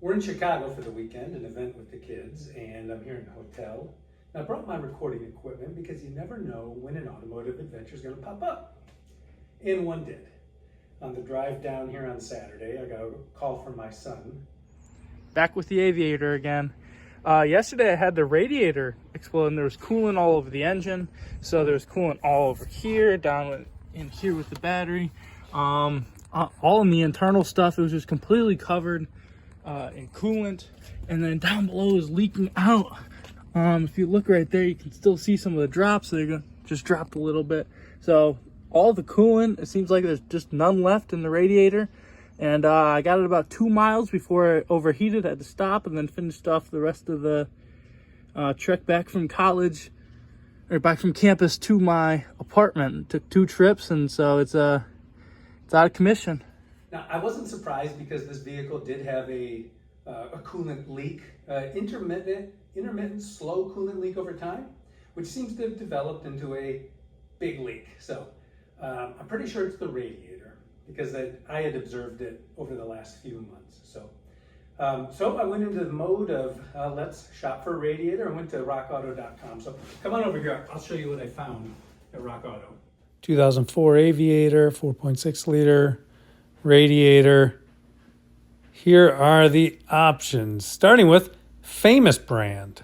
We're in Chicago for the weekend, an event with the kids, and I'm here in the hotel. And I brought my recording equipment because you never know when an automotive adventure is going to pop up. And one did. On the drive down here on Saturday, I got a call from my son. Back with the Aviator again. Yesterday I had the radiator explode and there was coolant all over the engine. So there was coolant all over here, down in here with the battery. All in the internal stuff, it was just completely covered in coolant. And then down below is leaking out. If you look right there, you can still see some of the drops. They're just dropped a little bit. So all the coolant, it seems like there's just none left in the radiator. And I got it about 2 miles before it overheated. I had to stop and then finished off the rest of the trek back from college, or back from campus to my apartment. It took 2 trips, and so it's out of commission. Now, I wasn't surprised because this vehicle did have a coolant leak, intermittent, slow coolant leak over time, which seems to have developed into a big leak. So I'm pretty sure it's the radiator, because I had observed it over the last few months. So I went into the mode of let's shop for a radiator. I went to rockauto.com. So come on over here. I'll show you what I found at Rock Auto. 2004 Aviator, 4.6 liter radiator. Here are the options, starting with famous brand.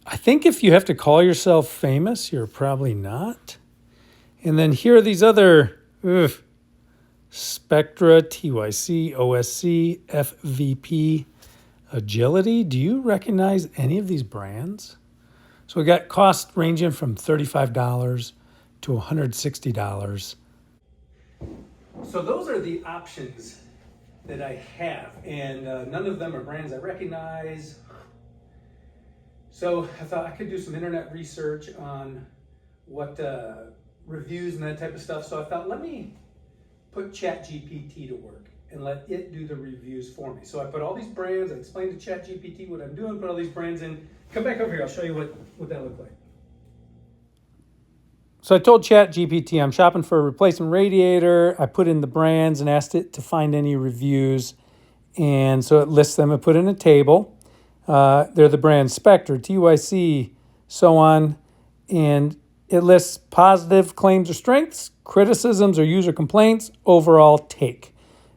I think if you have to call yourself famous, you're probably not. And then here are these other Spectra, TYC, OSC, FVP, Agility. Do you recognize any of these brands? So we got costs ranging from $35 to $160. So those are the options that I have, and none of them are brands I recognize. So I thought I could do some internet research on what reviews and that type of stuff. So I thought, let me put ChatGPT to work and let it do the reviews for me. So I put all these brands, I explained to ChatGPT what I'm doing, put all these brands in. Come back over here, I'll show you what that looked like. So I told ChatGPT I'm shopping for a replacement radiator. I put in the brands and asked it to find any reviews. And so it lists them. I put in a table. They're the brands Spectre, TYC, so on. And it lists positive claims or strengths, criticisms or user complaints, overall take.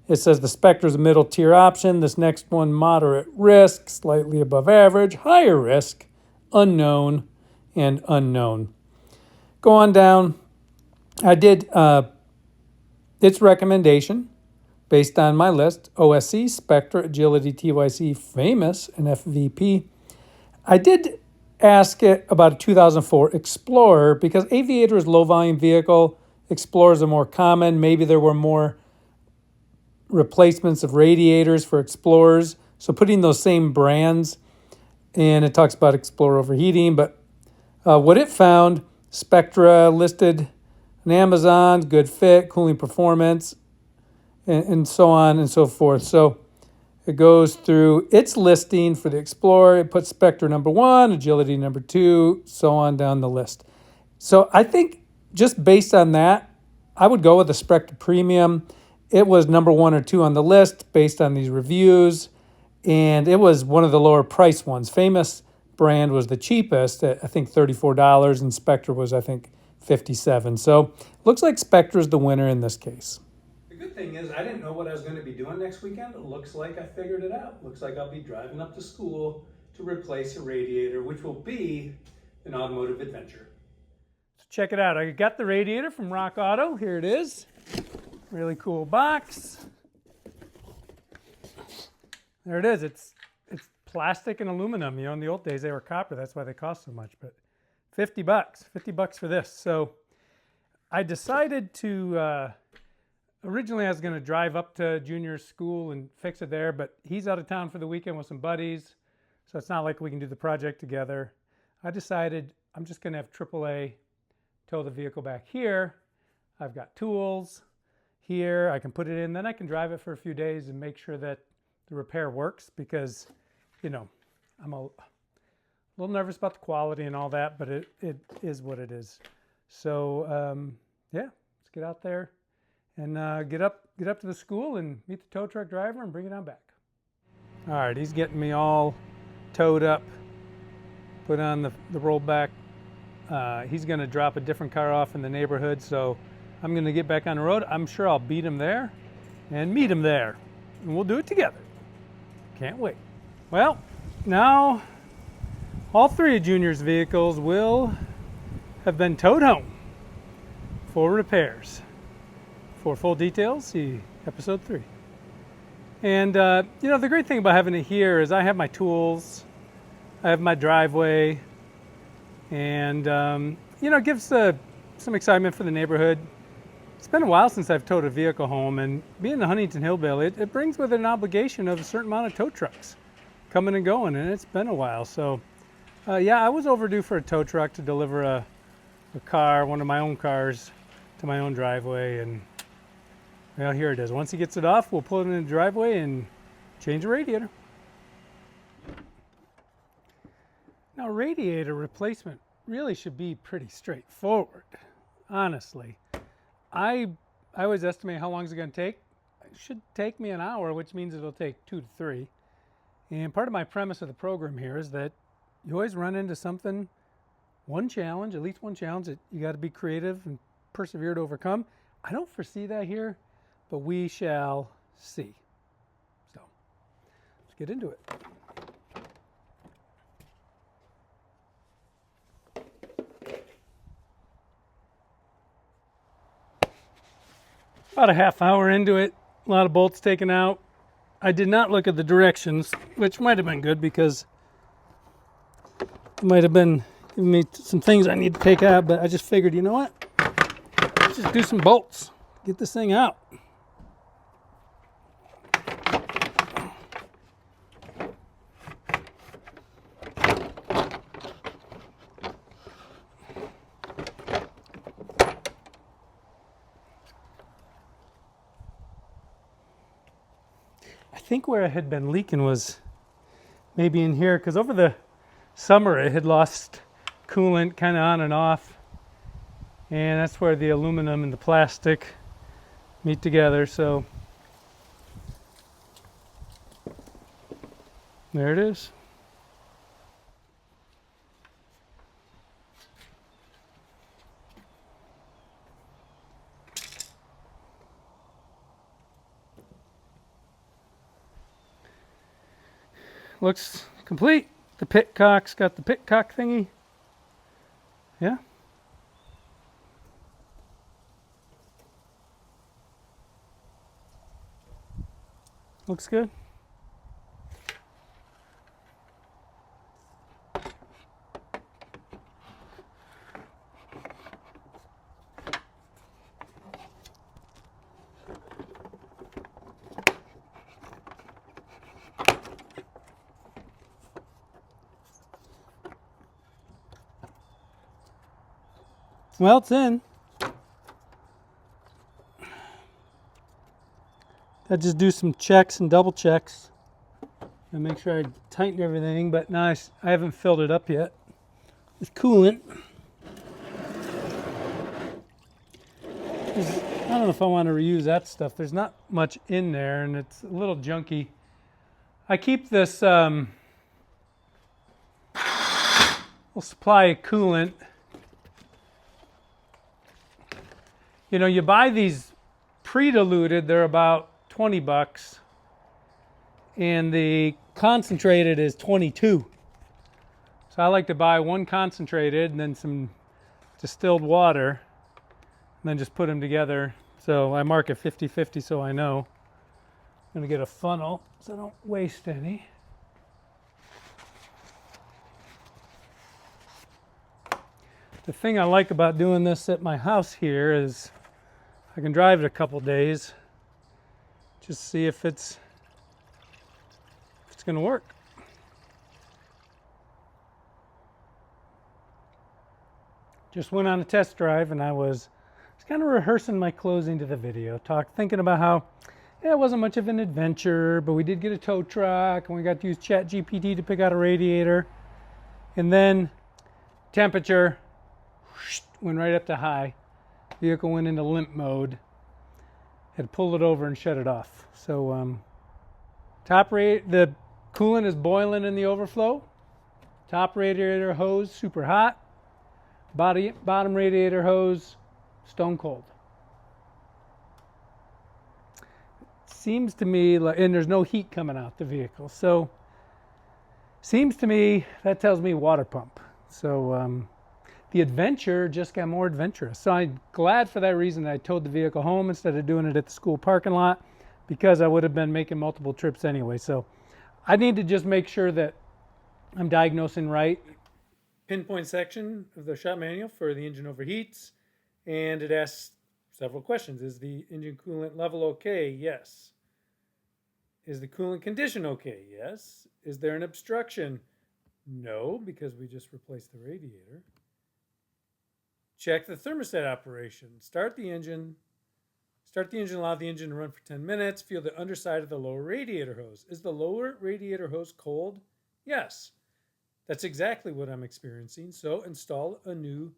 It says the Spectre is a middle tier option. This next one, moderate risk, slightly above average, higher risk, unknown, and unknown. Go on down. I did its recommendation based on my list: OSC, Spectra, Agility, TYC, Famous, and FVP. I did ask it about a 2004 Explorer because Aviator is a low-volume vehicle. Explorers are more common. Maybe there were more replacements of radiators for Explorers. So putting those same brands, and it talks about Explorer overheating, but what it found, Spectra listed on Amazon, good fit, cooling performance, and so on and so forth. So it goes through its listing for the Explorer. It puts Spectra number 1, Agility number 2, so on down the list. So I think just based on that, I would go with the Spectra Premium. It was number 1 or 2 on the list based on these reviews, and it was one of the lower price ones. Famous brand was the cheapest at, I think, $34, and Spectra was, I think, $57. So looks like Spectra is the winner in this case. The good thing is I didn't know what I was going to be doing next weekend. It looks like I figured it out. Looks like I'll be driving up to school to replace a radiator, which will be an automotive adventure. So check it out. I got the radiator from Rock Auto. Here it is. Really cool box. There it is. It's plastic and aluminum. You know, in the old days they were copper. That's why they cost so much. But $50 for this. So I decided to, originally I was going to drive up to Junior's school and fix it there, but he's out of town for the weekend with some buddies. So it's not like we can do the project together. I decided I'm just going to have AAA tow the vehicle back here. I've got tools here. I can put it in, then I can drive it for a few days and make sure that the repair works, because, you know, I'm a little nervous about the quality and all that, but it is what it is. So yeah, let's get out there and get up to the school and meet the tow truck driver and bring it on back. All right, he's getting me all towed up, put on the rollback. He's going to drop a different car off in the neighborhood, so I'm going to get back on the road. I'm sure I'll beat him there and meet him there, and we'll do it together. Can't wait. Well, now all three of Junior's vehicles will have been towed home for repairs. For full details, see episode 3. And you know, the great thing about having it here is I have my tools, I have my driveway, and you know, it gives some excitement for the neighborhood. It's been a while since I've towed a vehicle home, and being the Huntington Hillbilly, it brings with it an obligation of a certain amount of tow trucks coming and going, and it's been a while. So yeah, I was overdue for a tow truck to deliver a car, one of my own cars, to my own driveway, and well, here it is. Once he gets it off, we'll pull it in the driveway and change the radiator. Now, radiator replacement really should be pretty straightforward, honestly. I always estimate how long it's going to take. It should take me an hour, which means it'll take 2 to 3. And part of my premise of the program here is that you always run into something, one challenge, at least one challenge that you got to be creative and persevere to overcome. I don't foresee that here, but we shall see. So let's get into it. About a half hour into it, a lot of bolts taken out. I did not look at the directions, which might have been good because it might have been giving me some things I need to take out, but I just figured, you know what? Let's just do some bolts. Get this thing out. I think where it had been leaking was maybe in here, because over the summer it had lost coolant kind of on and off, and that's where the aluminum and the plastic meet together. So there it is. Looks complete. The pitcock's got the pitcock thingy. Yeah. Looks good. Well, it's in. I just do some checks and double checks and make sure I tighten everything, but now I haven't filled it up yet with coolant. I don't know if I want to reuse that stuff. There's not much in there, and it's a little junky. I keep this little supply of coolant. You know, you buy these pre-diluted, they're about $20, and the concentrated is 22. So I like to buy one concentrated and then some distilled water, and then just put them together. So I mark it 50-50 so I know. I'm gonna get a funnel so I don't waste any. The thing I like about doing this at my house here is I can drive it a couple days, just see if it's going to work. Just went on a test drive, and I was kind of rehearsing my closing to the video, thinking about how it wasn't much of an adventure, but we did get a tow truck, and we got to use ChatGPT to pick out a radiator, and then temperature went right up to high. Vehicle went into limp mode. Had pulled it over and shut it off. So the Coolant is boiling in the overflow. Top radiator hose, super hot. Bottom radiator hose, stone cold. Seems to me, and there's no heat coming out the vehicle. So, seems to me, that tells me water pump. So, the adventure just got more adventurous. So I'm glad for that reason that I towed the vehicle home instead of doing it at the school parking lot, because I would have been making multiple trips anyway. So I need to just make sure that I'm diagnosing right. Pinpoint section of the shop manual for the engine overheats, and it asks several questions. Is the engine coolant level okay? Yes. Is the coolant condition okay? Yes. Is there an obstruction? No, because we just replaced the radiator. Check the thermostat operation. Start the engine, allow the engine to run for 10 minutes. Feel the underside of the lower radiator hose. Is the lower radiator hose cold? Yes. That's exactly what I'm experiencing. So install a new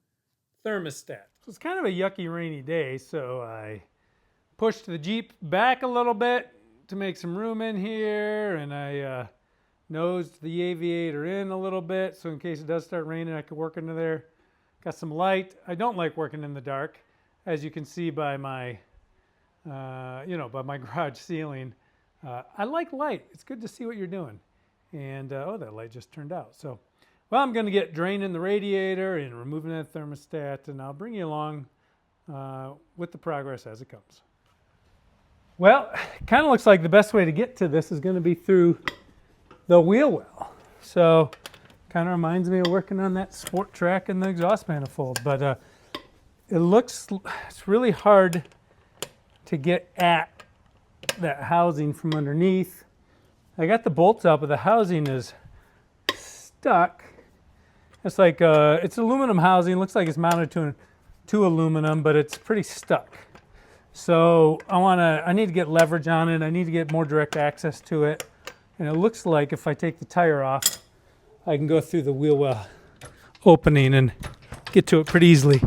thermostat. So it's kind of a yucky rainy day, so I pushed the Jeep back a little bit to make some room in here, and I nosed the Aviator in a little bit so in case it does start raining I could work into there. Got some light. I don't like working in the dark, as you can see by my, by my garage ceiling. I like light. It's good to see what you're doing. And, that light just turned out. So, well, I'm going to get draining the radiator and removing that thermostat, and I'll bring you along with the progress as it comes. Well, it kind of looks like the best way to get to this is going to be through the wheel well. So, kind of reminds me of working on that sport track and the exhaust manifold, but it's really hard to get at that housing from underneath. I got the bolts out, but the housing is stuck. It's like it's aluminum housing. Looks like it's mounted to aluminum, but it's pretty stuck. So I need to get leverage on it. I need to get more direct access to it. And it looks like if I take the tire off, I can go through the wheel well opening and get to it pretty easily.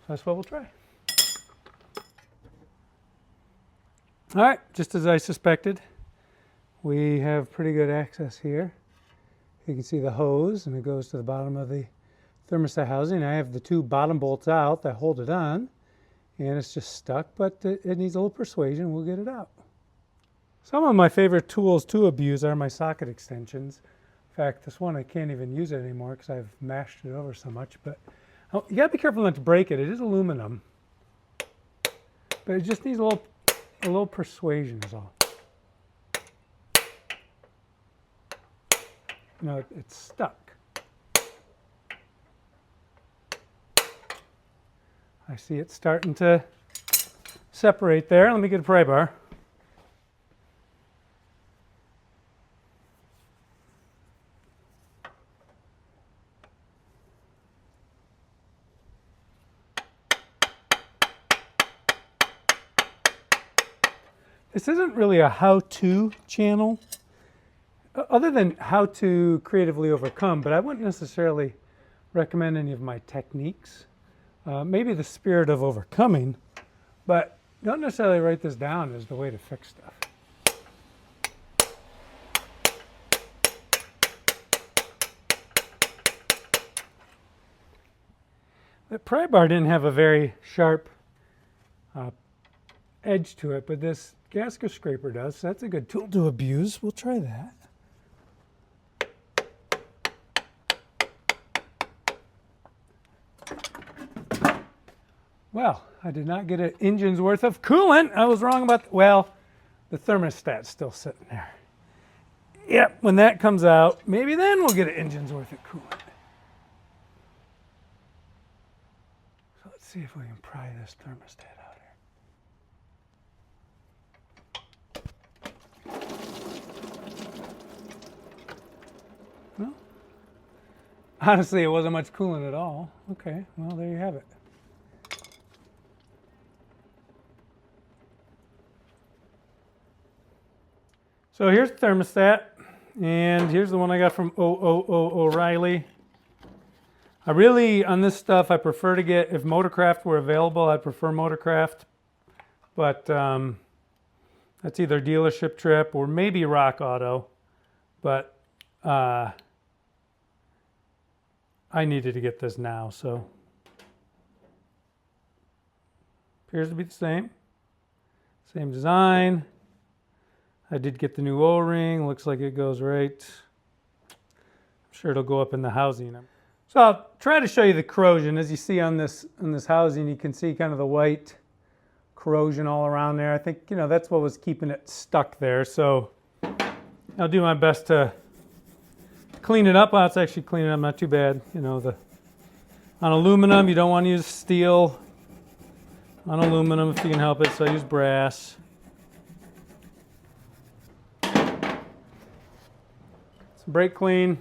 That's what we'll try. All right, just as I suspected, we have pretty good access here. You can see the hose, and it goes to the bottom of the thermostat housing. I have the two bottom bolts out that hold it on, and it's just stuck, but it needs a little persuasion. We'll get it out. Some of my favorite tools to abuse are my socket extensions. In fact, this one I can't even use it anymore because I've mashed it over so much, but you gotta be careful not to break it. It is aluminum, but it just needs a little persuasion is all. It's stuck. I see it starting to separate there. Let me get a pry bar. This isn't really a how-to channel, other than how to creatively overcome, but I wouldn't necessarily recommend any of my techniques. Maybe the spirit of overcoming, but don't necessarily write this down as the way to fix stuff. The pry bar didn't have a very sharp edge to it, but this gasket scraper does, so that's a good tool to abuse. We'll try that. Well, I did not get an engine's worth of coolant. I was wrong about, the thermostat's still sitting there. Yep, when that comes out, maybe then we'll get an engine's worth of coolant. So let's see if we can pry this thermostat out here. Well, honestly, it wasn't much coolant at all. Okay, well, there you have it. So here's the thermostat, and here's the one I got from O'Reilly. I really, on this stuff, I prefer to get, if Motorcraft were available, I'd prefer Motorcraft. But that's either dealership trip or maybe Rock Auto. But I needed to get this now, so. Appears to be the same. Same design. I did get the new O-ring. Looks like it goes right. I'm sure it'll go up in the housing. So I'll try to show you the corrosion. As you see on this housing, you can see kind of the white corrosion all around there. I think, that's what was keeping it stuck there. So I'll do my best to clean it up. Well, it's actually cleaning up not too bad. On aluminum, you don't want to use steel on aluminum if you can help it, so I use brass. Some brake clean.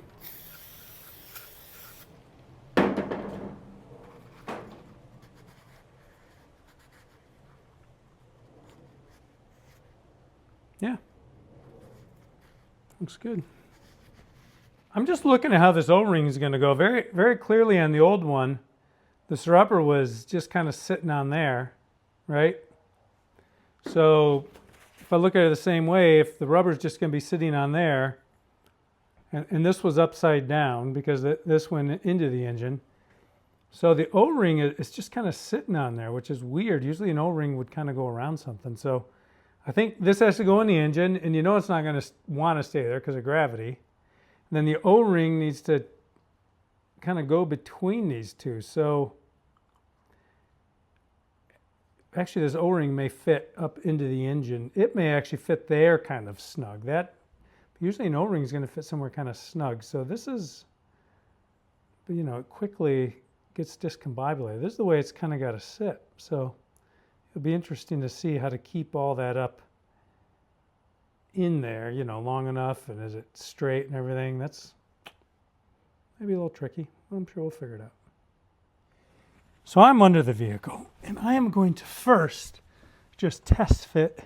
Yeah, looks good. I'm just looking at how this O-ring is going to go. Very, very clearly on the old one, this rubber was just kind of sitting on there, right? So if I look at it the same way, if the rubber is just going to be sitting on there, and this was upside down because this went into the engine, so the O-ring is just kind of sitting on there, which is weird. Usually an O-ring would kind of go around something. So I think this has to go in the engine, and it's not going to want to stay there because of gravity. And then the O-ring needs to kind of go between these two. So actually this O-ring may fit up into the engine. It may actually fit there kind of snug. Usually an O-ring is going to fit somewhere kind of snug. So this is, it quickly gets discombobulated. This is the way it's kind of got to sit. So it'll be interesting to see how to keep all that up in there, long enough, and is it straight and everything. That's maybe a little tricky. I'm sure we'll figure it out. So I'm under the vehicle, and I am going to first just test fit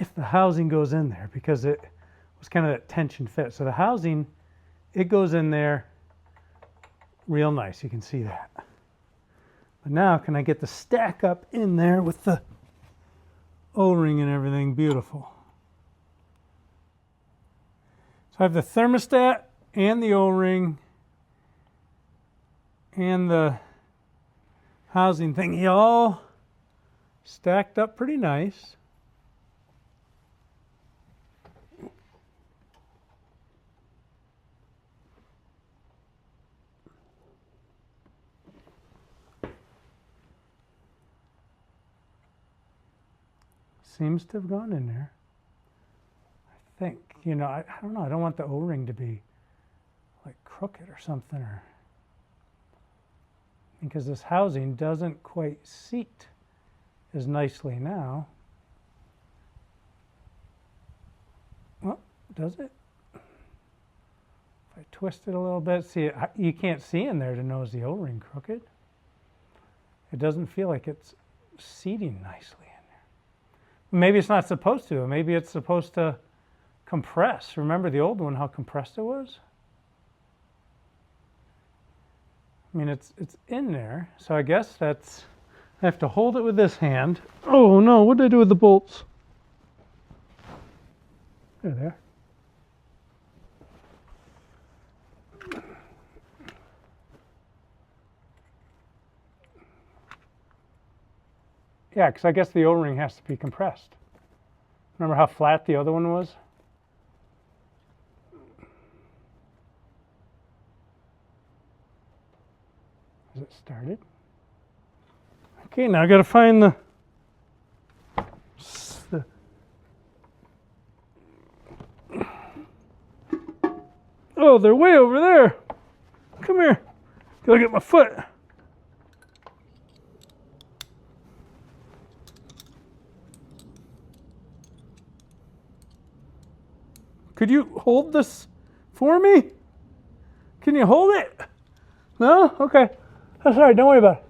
if the housing goes in there, because it was kind of that tension fit. So the housing, it goes in there real nice. You can see that. But now, can I get the stack up in there with the O-ring and everything? Beautiful. So I have the thermostat and the O-ring and the housing thing all stacked up pretty nice. Seems to have gone in there. I think, I don't know, I don't want the O-ring to be like crooked or something, or because this housing doesn't quite seat as nicely now. Well, does it? If I twist it a little bit, see, you can't see in there to know is the O-ring crooked. It doesn't feel like it's seating nicely in there. Maybe it's not supposed to. Maybe it's supposed to compress. Remember the old one, how compressed it was? I mean, it's in there, so I guess I have to hold it with this hand. Oh no, what did I do with the bolts? They're there. Yeah, because I guess the O-ring has to be compressed. Remember how flat the other one was? Has it started? Okay, now I got to find the Oh, they're way over there. Come here. Gotta get my foot. Could you hold this for me? Can you hold it? No? Okay. That's all right. Don't worry about it.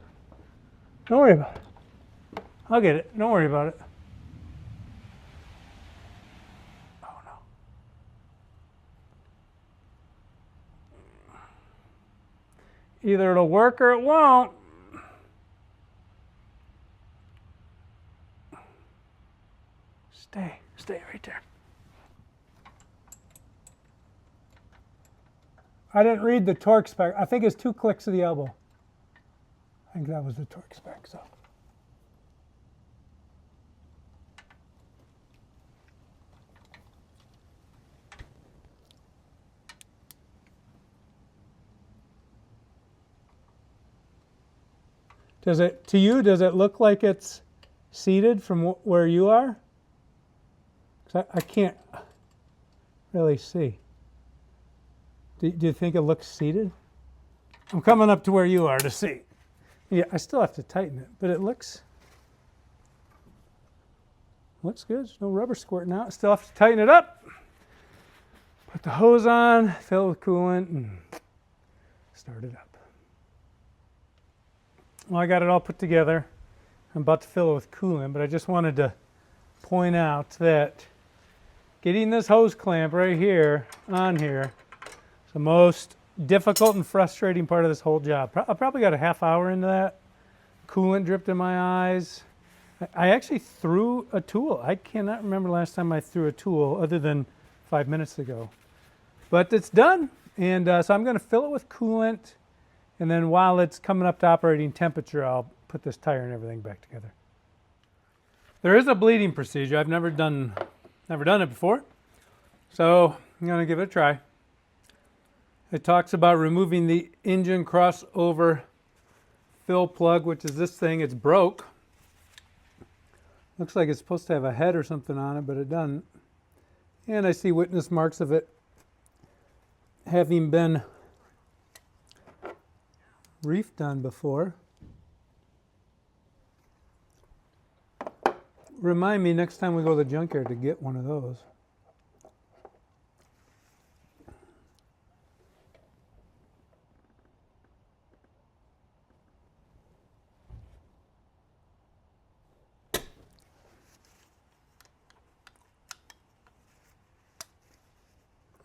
Don't worry about it. I'll get it. Don't worry about it. Oh, no. either it'll work or it won't. Stay right there. I didn't read the torque spec. I think it's 2 clicks of the elbow. I think that was the torque spec. So. Does it, to you, does it look like it's seated from where you are? 'Cause I can't really see. Do you think it looks seated? I'm coming up to where you are to see. Yeah, I still have to tighten it, but it looks good. There's no rubber squirting out. Still have to tighten it up. Put the hose on, fill it with coolant, and start it up. Well, I got it all put together. I'm about to fill it with coolant, but I just wanted to point out that getting this hose clamp right here on here is the most difficult and frustrating part of this whole job. I probably got a half hour into that. Coolant dripped in my eyes. I actually threw a tool. I cannot remember last time I threw a tool other than 5 minutes ago. But it's done, and so I'm going to fill it with coolant, and then while it's coming up to operating temperature, I'll put this tire and everything back together. There is a bleeding procedure. I've never done it before, so I'm going to give it a try. It talks about removing the engine crossover fill plug, which is this thing. It's broke. Looks like it's supposed to have a head or something on it, but it doesn't. And I see witness marks of it having been reefed on before. Remind me next time we go to the junkyard to get one of those.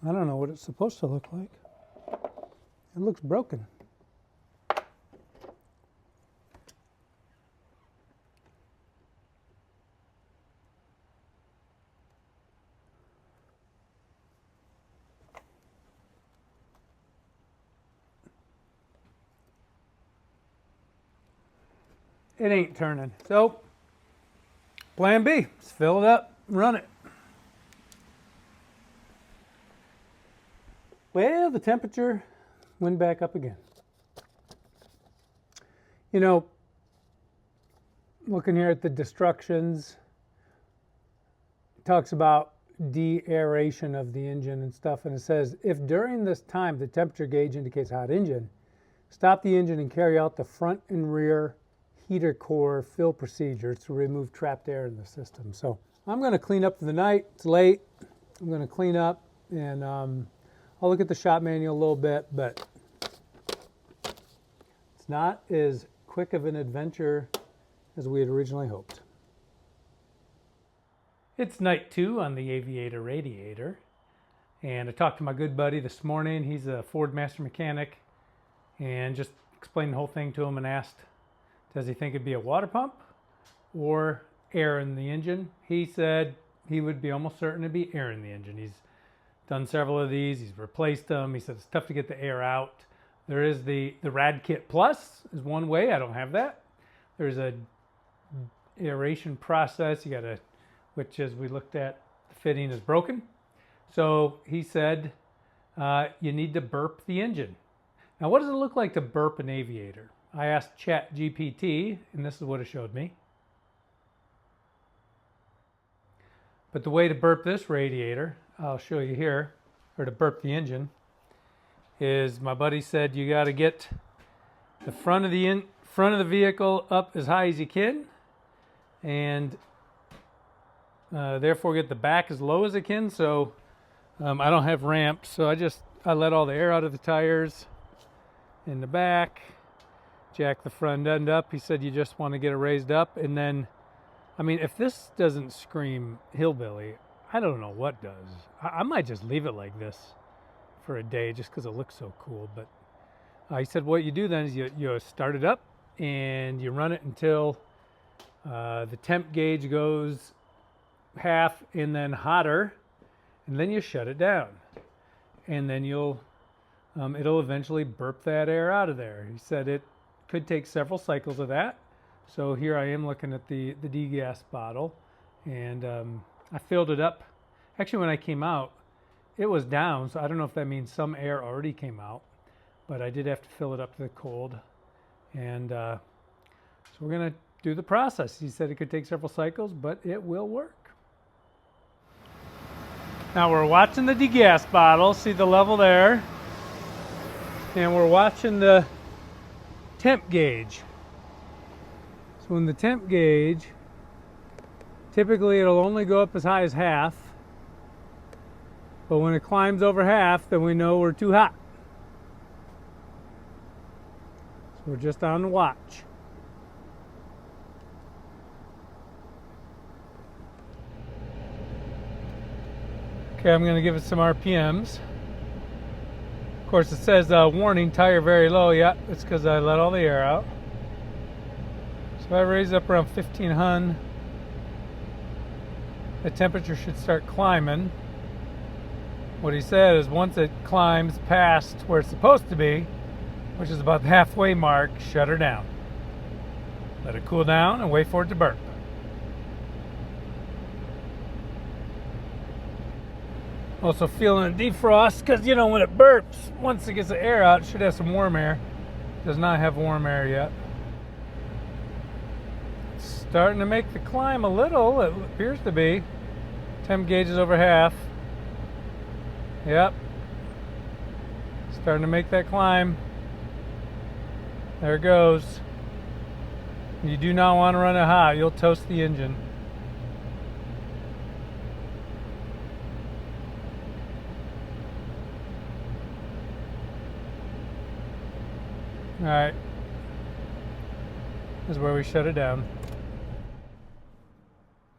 I don't know what it's supposed to look like. It looks broken. It ain't turning. So, plan B, let's fill it up, run it. Well, the temperature went back up again. You know, looking here at the destructions, it talks about de-aeration of the engine and stuff, and it says, if during this time the temperature gauge indicates a hot engine, stop the engine and carry out the front and rear heater core fill procedure to remove trapped air in the system. So I'm going to clean up for the night. It's late. I'm going to clean up, and I'll look at the shop manual a little bit, but it's not as quick of an adventure as we had originally hoped. It's night 2 on the Aviator radiator, and I talked to my good buddy this morning. He's a Ford master mechanic, and just explained the whole thing to him and asked, does he think it'd be a water pump or air in the engine? He said he would be almost certain it'd be air in the engine. He's done several of these. He's replaced them. He said it's tough to get the air out. There is the Rad Kit Plus is one way. I don't have that. There's a aeration process. You got to, which as we looked at, the fitting is broken. So he said you need to burp the engine. Now, what does it look like to burp an Aviator? I asked ChatGPT, and this is what it showed me. But the way to burp this radiator, I'll show you here, or to burp the engine, is my buddy said you got to get the front of the vehicle up as high as you can, and therefore get the back as low as it can. So I don't have ramps, so I let all the air out of the tires in the back, jack the front end up. He said you just want to get it raised up, and then, I mean, if this doesn't scream hillbilly, I don't know what does. I might just leave it like this for a day just because it looks so cool. But He said what you do then is you start it up and you run it until the temp gauge goes half and then hotter, and then you shut it down, and then it'll eventually burp that air out of there. He said it could take several cycles of that. So here I am looking at the degas bottle, and I filled it up. Actually, when I came out, it was down, so I don't know if that means some air already came out, but I did have to fill it up to the cold. And so we're going to do the process. He said it could take several cycles, but it will work. Now we're watching the degas bottle, see the level there, and we're watching the temp gauge. So in the temp gauge, typically it'll only go up as high as half, but when it climbs over half, then we know we're too hot. So we're just on the watch. Okay, I'm going to give it some RPMs. Of course, it says warning, tire very low. Yeah, it's because I let all the air out. So I raise it up around 1500. The temperature should start climbing. What he said is once it climbs past where it's supposed to be, which is about the halfway mark, shut her down. Let it cool down and wait for it to burp. Also feeling a defrost because, you know, when it burps, once it gets the air out, it should have some warm air. Does not have warm air yet. It's starting to make the climb a little, it appears to be. Temp gauge is over half. Yep. Starting to make that climb. There it goes. You do not want to run it hot. You'll toast the engine. All right. This is where we shut it down.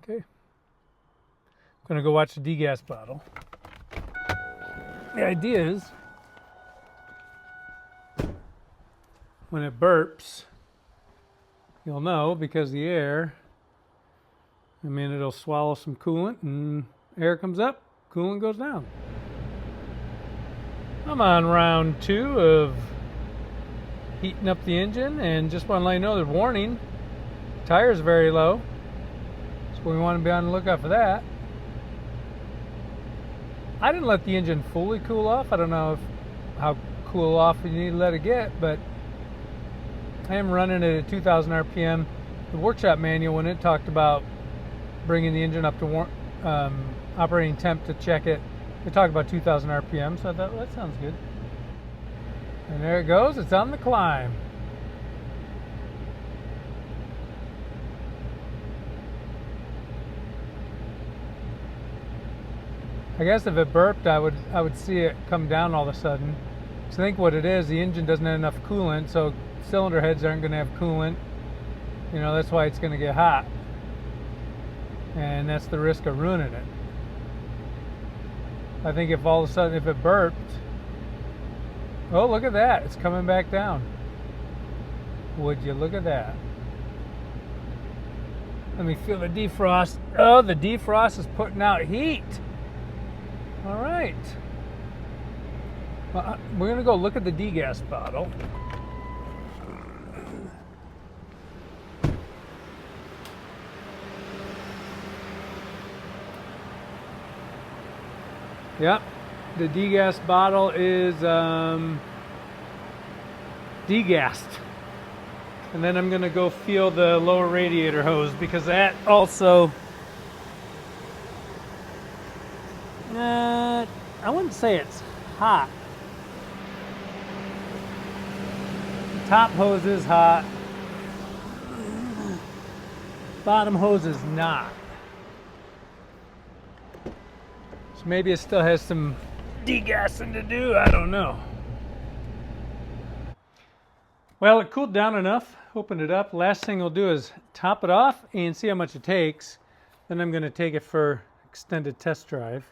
Okay. I'm going to go watch the degas bottle. The idea is when it burps, you'll know because the air, I mean, it'll swallow some coolant and air comes up, coolant goes down. I'm on round 2 of heating up the engine, and just want to let you know the warning, tire's very low, so we want to be on the lookout for that. I didn't let the engine fully cool off. I don't know how cool off you need to let it get, but I am running it at 2,000 RPM. The workshop manual, when it talked about bringing the engine up to operating temp to check it, it talked about 2,000 RPM, so I thought, well, that sounds good. And there it goes, it's on the climb. I guess if it burped, I would see it come down all of a sudden. So I think what it is, the engine doesn't have enough coolant, so cylinder heads aren't going to have coolant. You know, that's why it's going to get hot. And that's the risk of ruining it. I think if all of a sudden, if it burped, oh, look at that, it's coming back down. Would you look at that? Let me feel the defrost. Oh, the defrost is putting out heat. All right. Well, we're going to go look at the degas bottle. Yep, the degas bottle is degassed. And then I'm going to go feel the lower radiator hose because that also, I wouldn't say it's hot. The top hose is hot. Bottom hose is not. So maybe it still has some degassing to do, I don't know. Well, it cooled down enough, opened it up. Last thing we'll do is top it off and see how much it takes. Then I'm going to take it for extended test drive.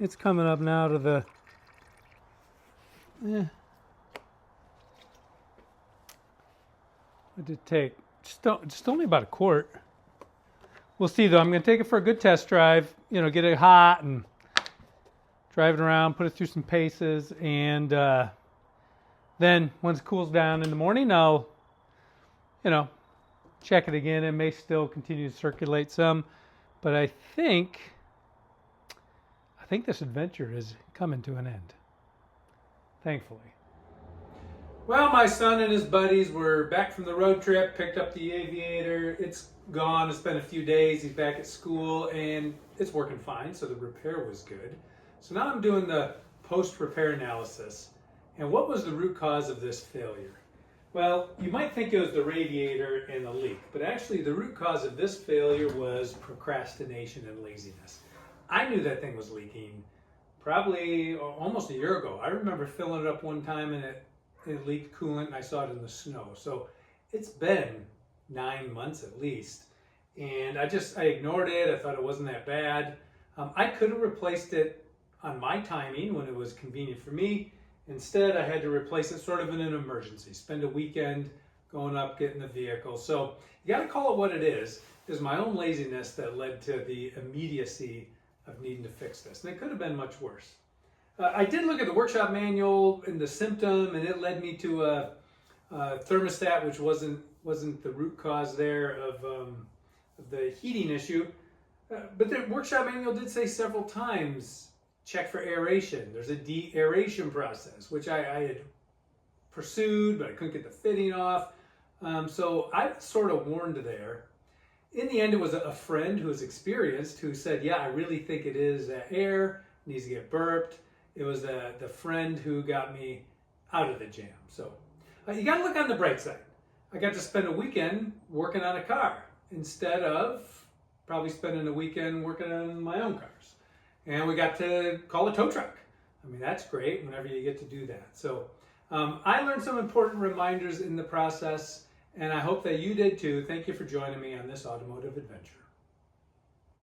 It's coming up now to the, what did it take? Just only about a quart. We'll see though. I'm going to take it for a good test drive, get it hot and drive it around, put it through some paces, and then once it cools down in the morning, I'll, check it again. It may still continue to circulate some, but I think this adventure is coming to an end, thankfully. Well, my son and his buddies were back from the road trip, picked up the Aviator. It's gone. It's been a few days. He's back at school, and it's working fine, so the repair was good. So now I'm doing the post-repair analysis. And what was the root cause of this failure? Well, you might think it was the radiator and the leak, but actually the root cause of this failure was procrastination and laziness. I knew that thing was leaking probably almost a year ago. I remember filling it up one time and it leaked coolant, and I saw it in the snow. So it's been 9 months at least. And I ignored it. I thought it wasn't that bad. I could have replaced it on my timing when it was convenient for me. Instead, I had to replace it sort of in an emergency. Spend a weekend going up, getting the vehicle. So you got to call it what it is. It was my own laziness that led to the immediacy of needing to fix this. And it could have been much worse. I did look at the workshop manual and the symptom, and it led me to a thermostat, which wasn't the root cause there of the heating issue. But the workshop manual did say several times, check for aeration. There's a de-aeration process, which I had pursued, but I couldn't get the fitting off. So I sort of warned there. In the end, it was a friend who was experienced who said, yeah, I really think it is air, needs to get burped. It was the friend who got me out of the jam. So you got to look on the bright side. I got to spend a weekend working on a car instead of probably spending a weekend working on my own cars. And we got to call a tow truck. I mean, that's great whenever you get to do that. So I learned some important reminders in the process, and I hope that you did too. Thank you for joining me on this automotive adventure.